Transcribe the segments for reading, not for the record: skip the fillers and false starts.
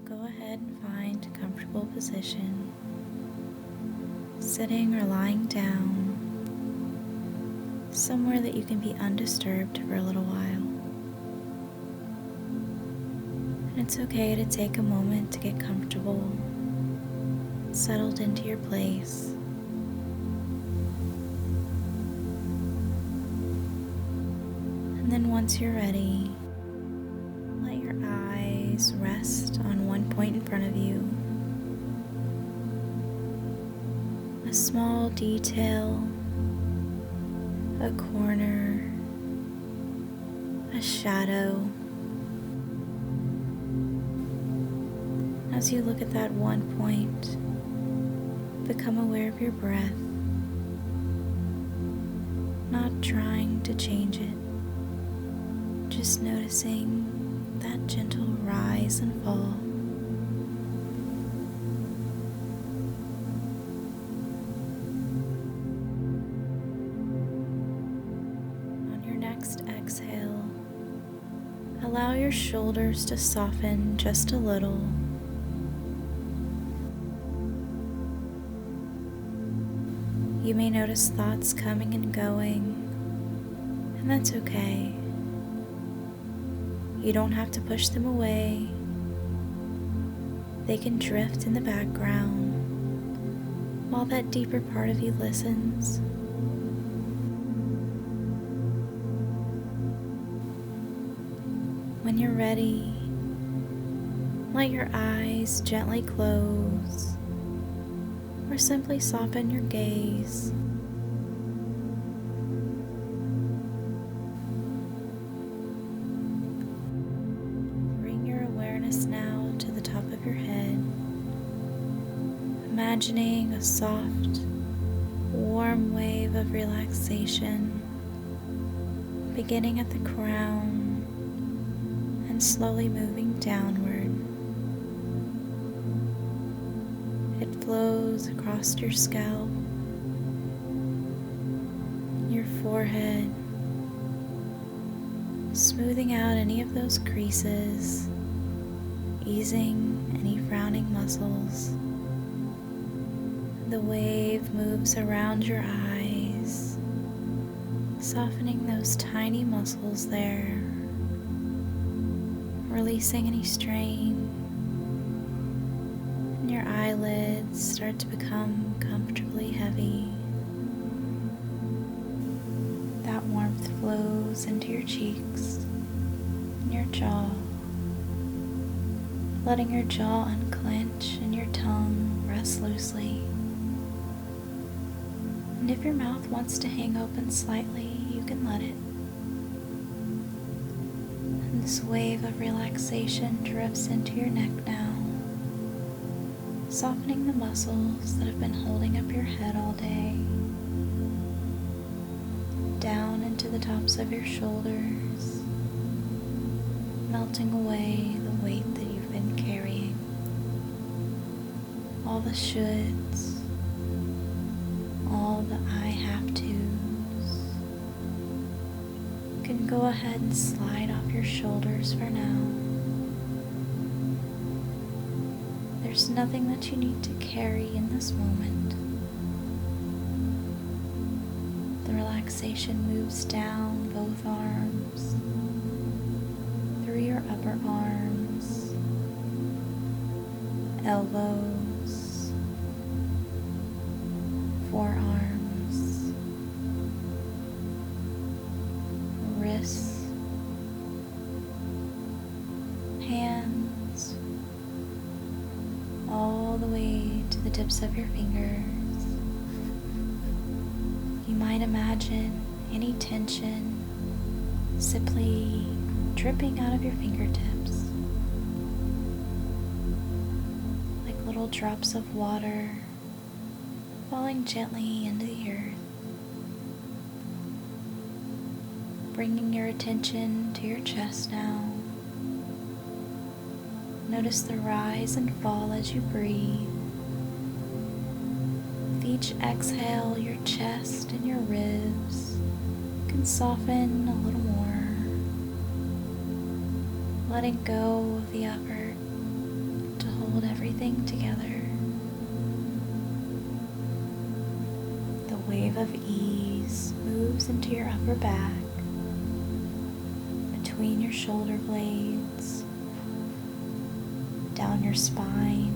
go ahead and find a comfortable position, sitting or lying down, somewhere that you can be undisturbed for a little while. And it's okay to take a moment to get comfortable, settled into your place. And then once you're ready, let your eyes rest on one point in front of you. A small detail, a corner, a shadow. As you look at that one point, become aware of your breath, not trying to change it, just noticing that gentle rise and fall. On your next exhale, allow your shoulders to soften just a little. You may notice thoughts coming and going, and that's okay. You don't have to push them away. They can drift in the background while that deeper part of you listens. When you're ready, let your eyes gently close or simply soften your gaze. Bring your awareness now to the top of your head, imagining a soft, warm wave of relaxation beginning at the crown and slowly moving downward. It flows across your scalp, your forehead, smoothing out any of those creases, easing any frowning muscles. The wave moves around your eyes, softening those tiny muscles there, releasing any strain. Your eyelids start to become comfortably heavy. That warmth flows into your cheeks and your jaw, letting your jaw unclench and your tongue rest loosely. And if your mouth wants to hang open slightly, you can let it. And this wave of relaxation drifts into your neck now, softening the muscles that have been holding up your head all day, down into the tops of your shoulders, melting away the weight that you've been carrying. All the shoulds, all the I have tos. You can go ahead and slide off your shoulders for now. There's nothing that you need to carry in this moment. The relaxation moves down both arms, through your upper arms, elbows, forearms, wrists, hands, all the way to the tips of your fingers. You might imagine any tension simply dripping out of your fingertips, like little drops of water falling gently into the earth. Bringing your attention to your chest now. Notice the rise and fall as you breathe. With each exhale, your chest and your ribs can soften a little more, letting go of the effort to of ease moves into your upper back, between your shoulder blades, down your spine,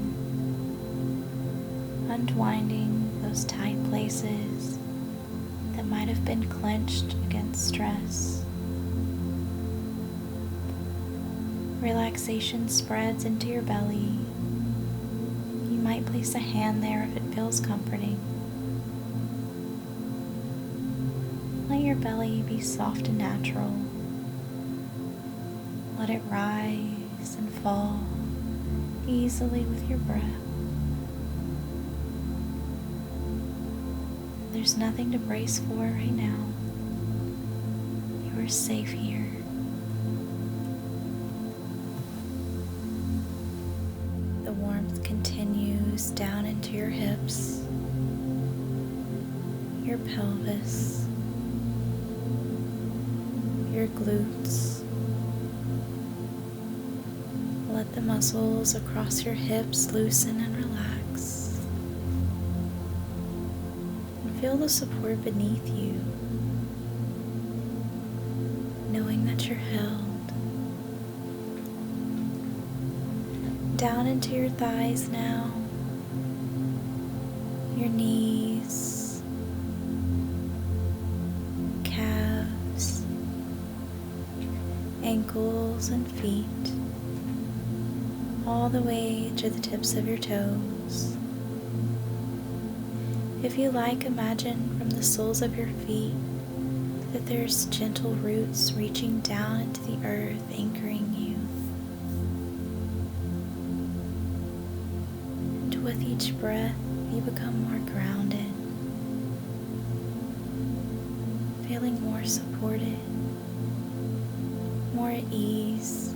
unwinding those tight places that might have been clenched against stress. Relaxation spreads into your belly. You might place a hand there if it feels comforting. Let your belly be soft and natural. Let it rise and fall easily with your breath. There's nothing to brace for right now. You are safe here. The warmth continues down into your hips, your pelvis, your glutes. Let the muscles across your hips loosen and relax. And feel the support beneath you, knowing that you're held. Down into your thighs now, your knees, calves, ankles and feet, all the way to the tips of your toes. If you like, imagine from the soles of your feet that there's gentle roots reaching down into the earth, anchoring you. And with each breath, you become more grounded, feeling more supported, more at ease.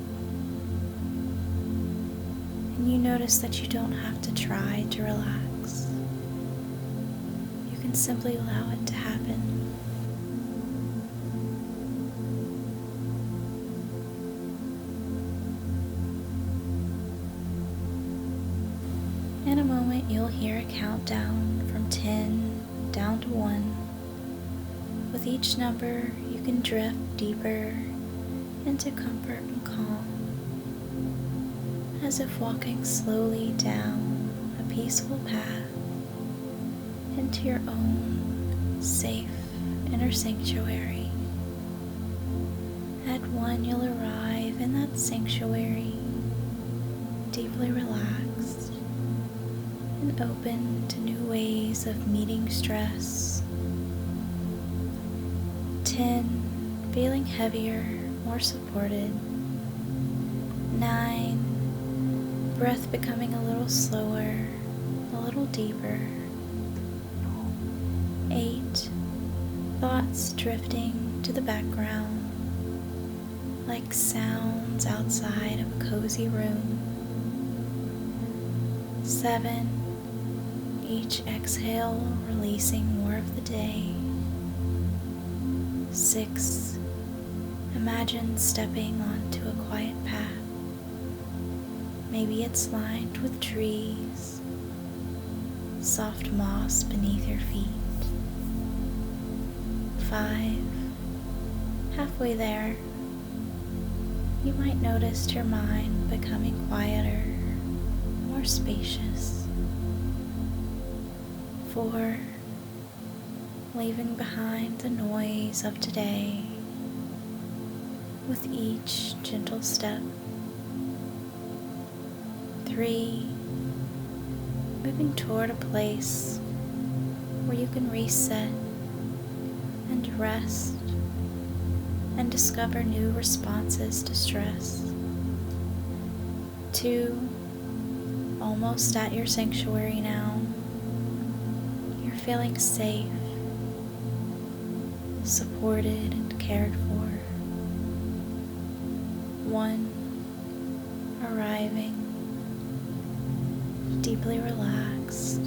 And you notice that you don't have to try to relax. You can simply allow it to happen. In a moment, you'll hear a countdown from 10 down to 1. With each number, you can drift deeper into comfort and calm, as if walking slowly down a peaceful path into your own safe inner sanctuary. At 1, you'll arrive in that sanctuary, deeply relaxed and open to new ways of meeting stress. 10, feeling heavier, more supported. 9, breath becoming a little slower, a little deeper. 8, thoughts drifting to the background, like sounds outside of a cozy room. 7, each exhale releasing more of the day. 6, imagine stepping onto a quiet path. Maybe it's lined with trees, soft moss beneath your feet. 5, halfway there, you might notice your mind becoming quieter, more spacious. 4, leaving behind the noise of today with each gentle step. 3, moving toward a place where you can reset and rest and discover new responses to stress. 2, almost at your sanctuary now. You're feeling safe, supported and cared for. 1, arriving, deeply relaxed,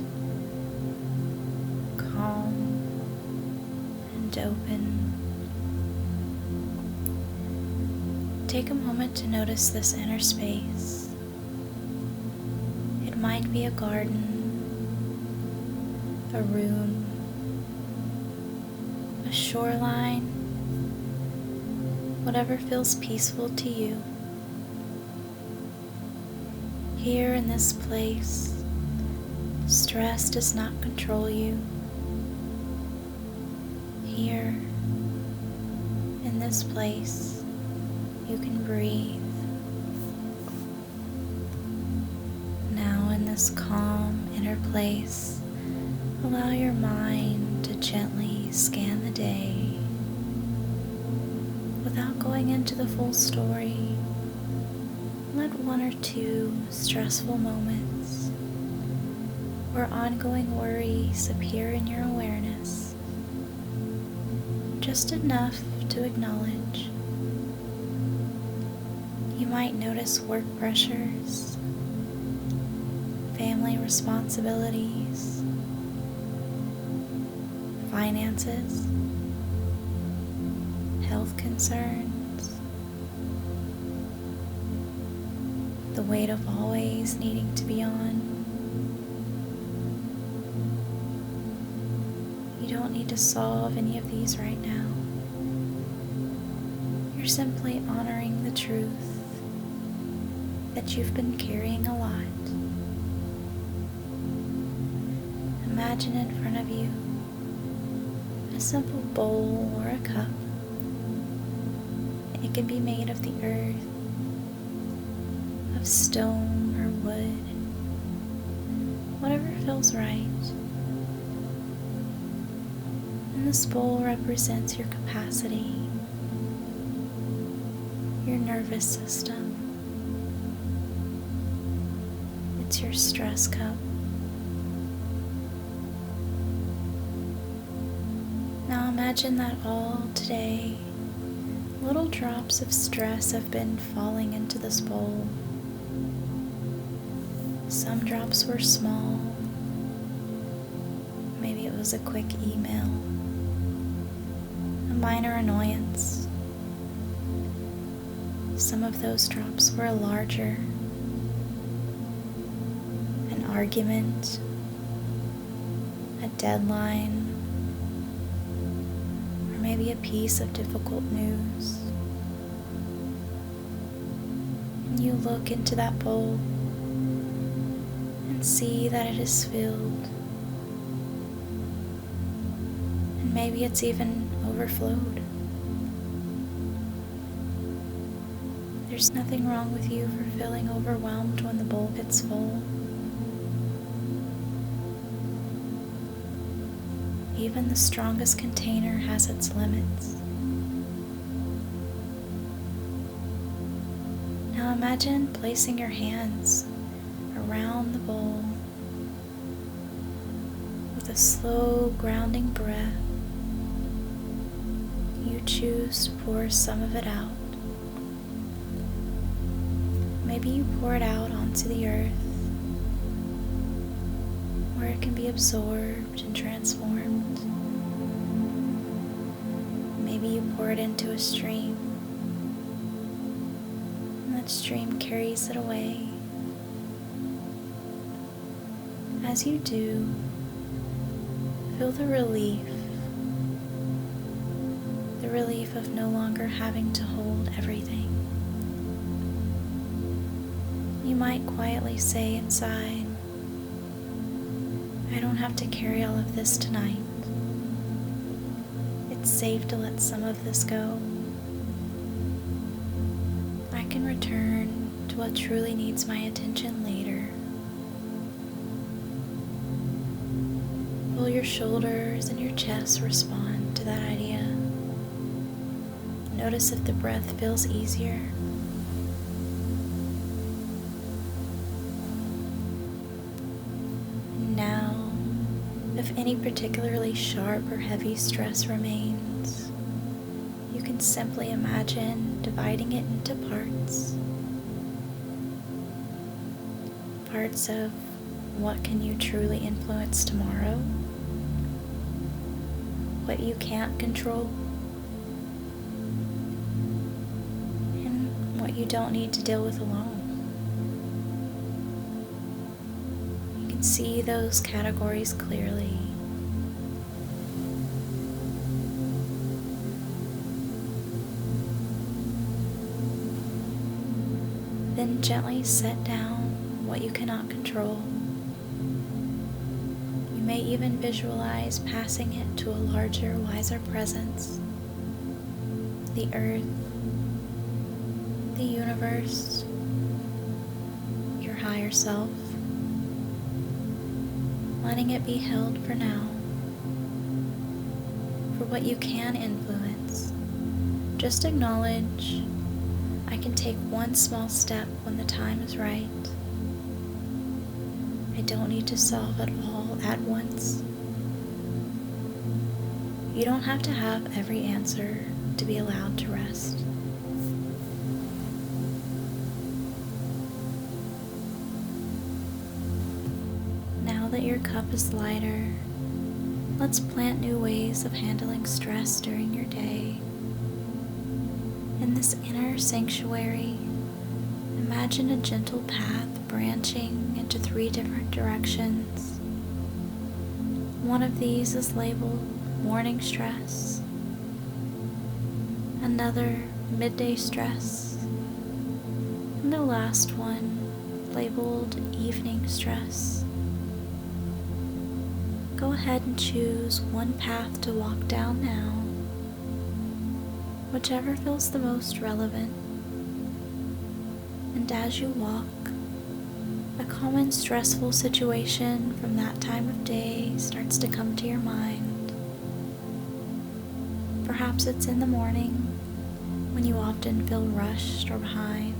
calm and open. Take a moment to notice this inner space. It might be a garden, a room, a shoreline, whatever feels peaceful to you. Here in this place, stress does not control you. Here in this place, you can breathe. Now in this calm inner place, allow your mind to gently scan the day without going into the full story. Let one or two stressful moments or ongoing worries appear in your awareness, just enough to acknowledge. You might notice work pressures, family responsibilities, finances, health concerns, the weight of always needing to be on. You don't need to solve any of these right now. You're simply honoring the truth that you've been carrying a lot. Imagine in front of you a simple bowl or a cup. It can be made of the earth, of stone or wood, whatever feels right. And this bowl represents your capacity, your nervous system. It's your stress cup. Now imagine that all today, little drops of stress have been falling into this bowl. Some drops were small. Maybe it was a quick email, a minor annoyance. Some of those drops were larger. An argument, a deadline, or maybe a piece of difficult news. And you look into that bowl and see that it is filled. And maybe it's even overflowed. There's nothing wrong with you for feeling overwhelmed when the bowl gets full. Even the strongest container has its limits. Now imagine placing your hands around the bowl with a slow grounding breath. You choose to pour some of it out. Maybe you pour it out onto the earth, where it can be absorbed and transformed. Maybe you pour it into a stream, and that stream carries it away. As you do, feel the relief of no longer having to hold everything. You might quietly say inside, I don't have to carry all of this tonight. It's safe to let some of this go. I can return to what truly needs my attention later. Will your shoulders and your chest respond to that idea? Notice if the breath feels easier. Now, if any particularly sharp or heavy stress remains, you can simply imagine dividing it into parts. Parts of what can you truly influence tomorrow, what you can't control, and what you don't need to deal with alone. You can see those categories clearly. then gently set down what you cannot control. You may even visualize passing it to a larger, wiser presence, the earth, the universe, your higher self, letting it be held for now. For what you can influence, just acknowledge, I can take one small step when the time is right. I don't need to solve it all at once. You don't have to have every answer to be allowed to rest. Now that your cup is lighter, let's plant new ways of handling stress during your day. In this inner sanctuary, imagine a gentle path branching into 3 different directions. One of these is labeled morning stress, another midday stress, and the last one labeled evening stress. Go ahead and choose one path to walk down now, whichever feels the most relevant. And as you walk, a common stressful situation from that time of day starts to come to your mind. Perhaps it's in the morning when you often feel rushed or behind,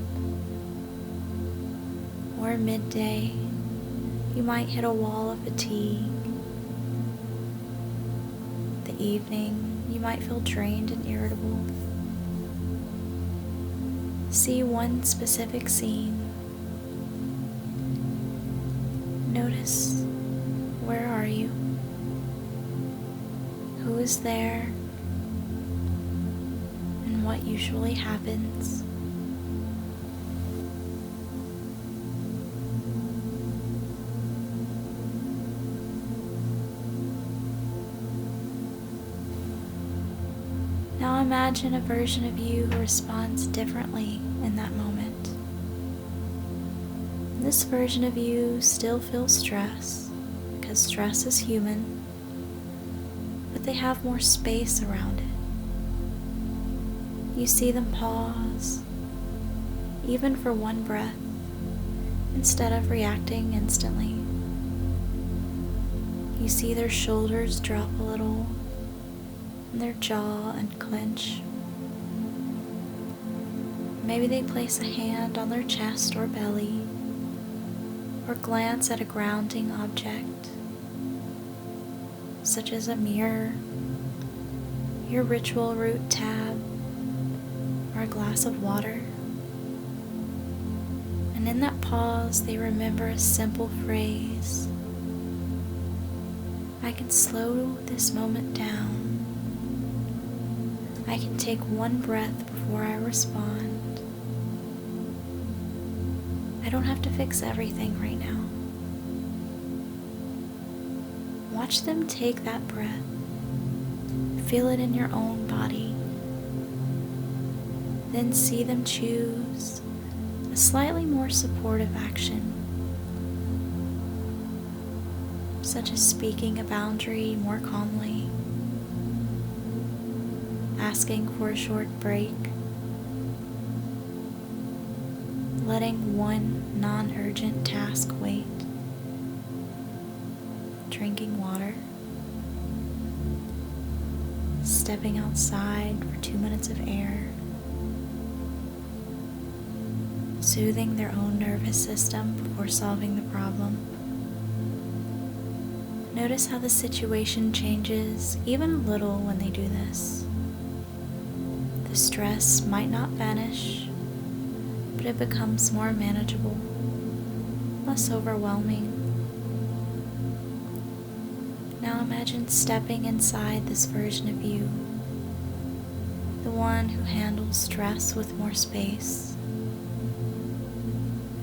or midday, you might hit a wall of fatigue. The evening, you might feel drained and irritable. See one specific scene. Notice, where are you? Who is there? And what usually happens? Now imagine a version of you who responds differently in that moment. This version of you still feels stress, because stress is human, but they have more space around it. You see them pause, even for one breath, instead of reacting instantly. You see their shoulders drop a little, and their jaw unclench. Maybe they place a hand on their chest or belly, or glance at a grounding object, such as a mirror, your ritual root tab, or a glass of water. And in that pause, they remember a simple phrase: I can slow this moment down. I can take one breath before I respond. I don't have to fix everything right now. Watch them take that breath. Feel it in your own body. Then see them choose a slightly more supportive action, such as speaking a boundary more calmly, asking for a short break, letting one non-urgent task wait, drinking water, stepping outside for 2 minutes of air, soothing their own nervous system before solving the problem. Notice how the situation changes even a little when they do this. The stress might not vanish, but it becomes more manageable, less overwhelming. Now imagine stepping inside this version of you, the one who handles stress with more space.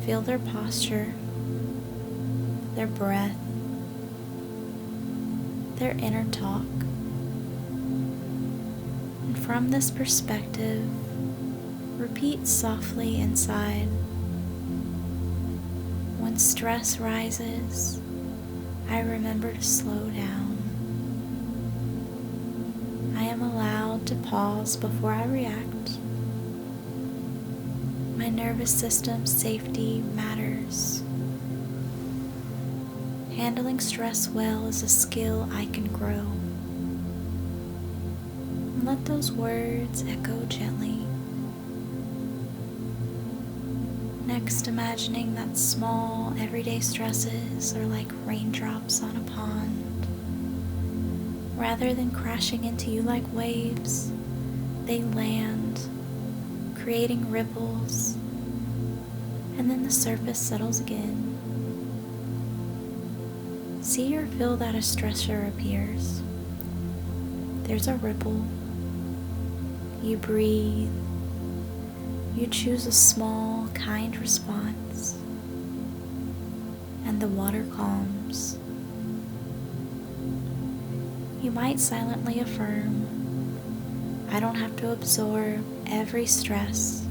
Feel their posture, their breath, their inner talk. And from this perspective, repeat softly inside, When stress rises, I remember to slow down. I am allowed to pause before I react. My nervous system's safety matters. Handling stress well is a skill I can grow. And let those words echo gently. Next, imagining that small, everyday stresses are like raindrops on a pond. Rather than crashing into you like waves, they land, creating ripples, and then the surface settles again. See or feel that a stressor appears. There's a ripple. You breathe. You choose a small, kind response, and the water calms. You might silently affirm, I don't have to absorb every stress.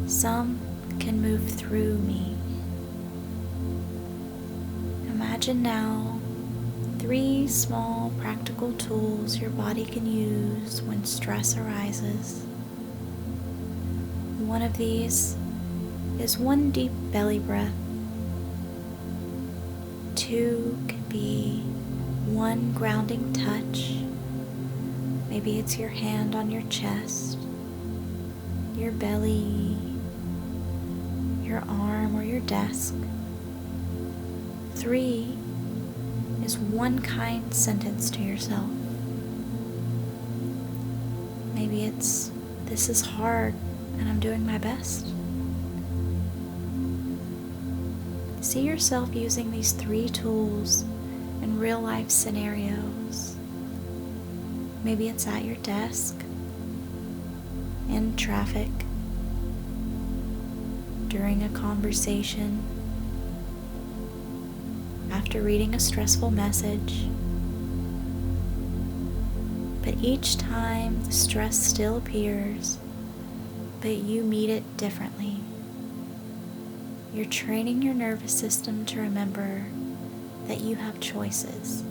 Some can move through me. Imagine now 3 small practical tools your body can use when stress arises. One of these is 1 deep belly breath. 2 can be 1 grounding touch. Maybe it's your hand on your chest, your belly, your arm, or your desk. 3 is 1 kind sentence to yourself. Maybe it's, this is hard and I'm doing my best. See yourself using these 3 tools in real life scenarios. Maybe it's at your desk, in traffic, during a conversation, after reading a stressful message. But each time the stress still appears, but you meet it differently. You're training your nervous system to remember that you have choices.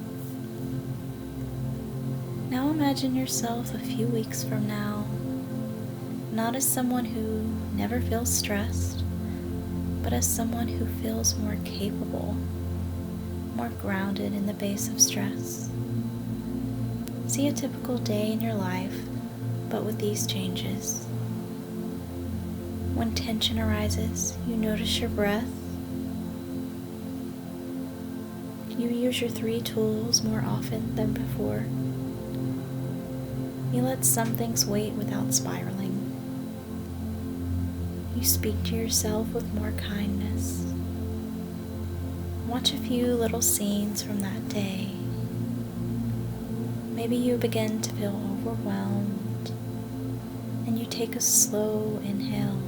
Now imagine yourself a few weeks from now, not as someone who never feels stressed, but as someone who feels more capable, more grounded in the face of stress. See a typical day in your life, but with these changes. When tension arises, you notice your breath. You use your 3 tools more often than before. You let some things wait without spiraling. You speak to yourself with more kindness. Watch a few little scenes from that day. Maybe you begin to feel overwhelmed, and you take a slow inhale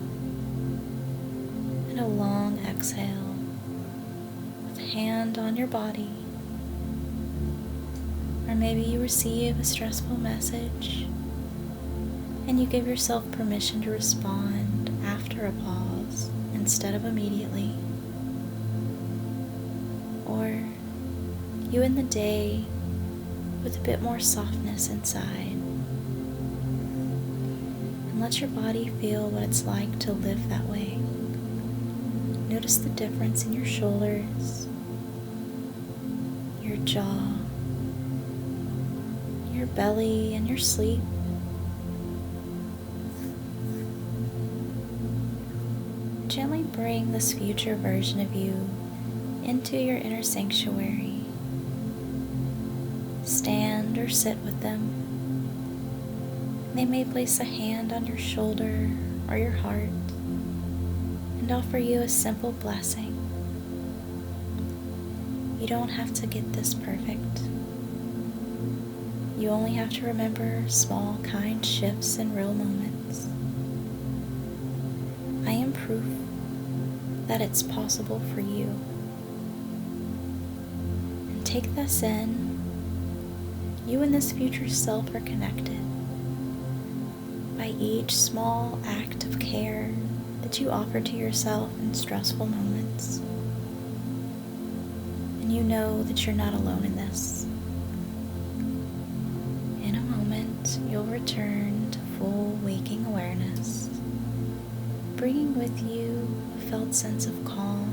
and a long exhale with a hand on your body. Or maybe you receive a stressful message and you give yourself permission to respond after a pause instead of immediately. Or you end the day with a bit more softness inside, and let your body feel what it's like to live that way. Notice the difference in your shoulders, your jaw, your belly, and your sleep. Gently bring this future version of you into your inner sanctuary. Stand or sit with them. They may place a hand on your shoulder or your heart and offer you a simple blessing. You don't have to get this perfect. You only have to remember small, kind shifts in real moments. I am proof that it's possible for you. And take this in. You and this future self are connected by each small act of care that you offer to yourself in stressful moments. And you know that you're not alone in this. In a moment, you'll return to full waking awareness, bringing with you a felt sense of calm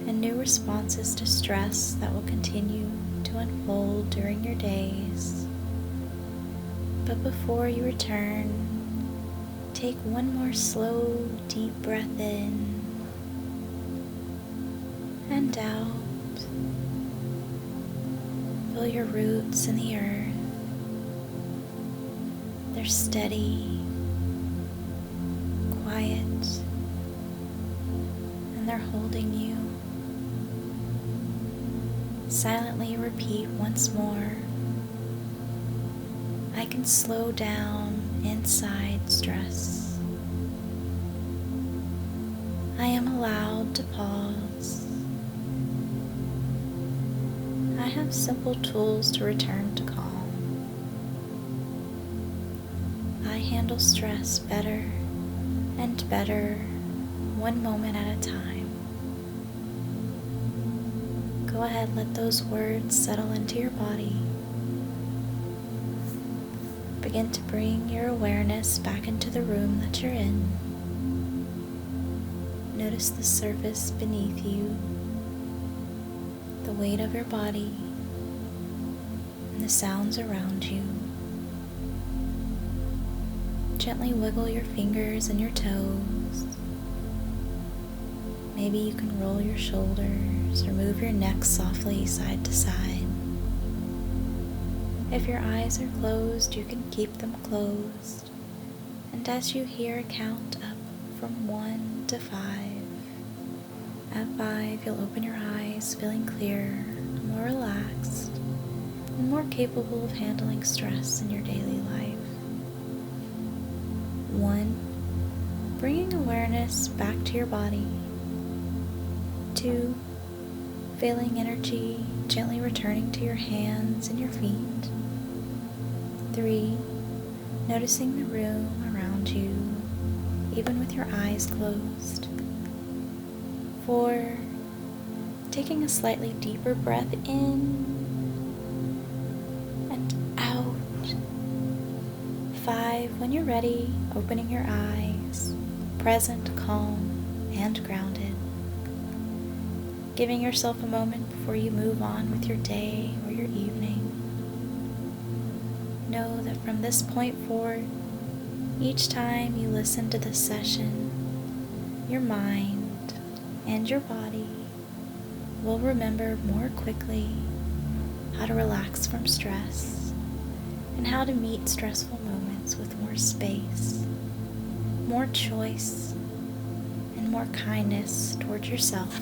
and new responses to stress that will continue to unfold during your days. But before you return, take one more slow, deep breath in and out. Feel your roots in the earth. They're steady, quiet, and they're holding you. Silently repeat once more, I can slow down inside stress. I am allowed to pause. I have simple tools to return to calm. I handle stress better and better, one moment at a time. Go ahead, let those words settle into your body. Begin to bring your awareness back into the room that you're in. Notice the surface beneath you, the weight of your body, and the sounds around you. Gently wiggle your fingers and your toes. Maybe you can roll your shoulders or move your neck softly side to side. If your eyes are closed, you can keep them closed. And as you hear a count up from 1 to 5, at 5 you'll open your eyes feeling clearer, more relaxed, and more capable of handling stress in your daily life. 1, bringing awareness back to your body. 2, feeling energy gently returning to your hands and your feet. 3, noticing the room around you, even with your eyes closed. 4, taking a slightly deeper breath in and out. 5, when you're ready, opening your eyes, present, calm, and grounded. Giving yourself a moment before you move on with your day or your evening. Know that from this point forward, each time you listen to this session, your mind and your body will remember more quickly how to relax from stress and how to meet stressful moments with more space, more choice, and more kindness toward yourself.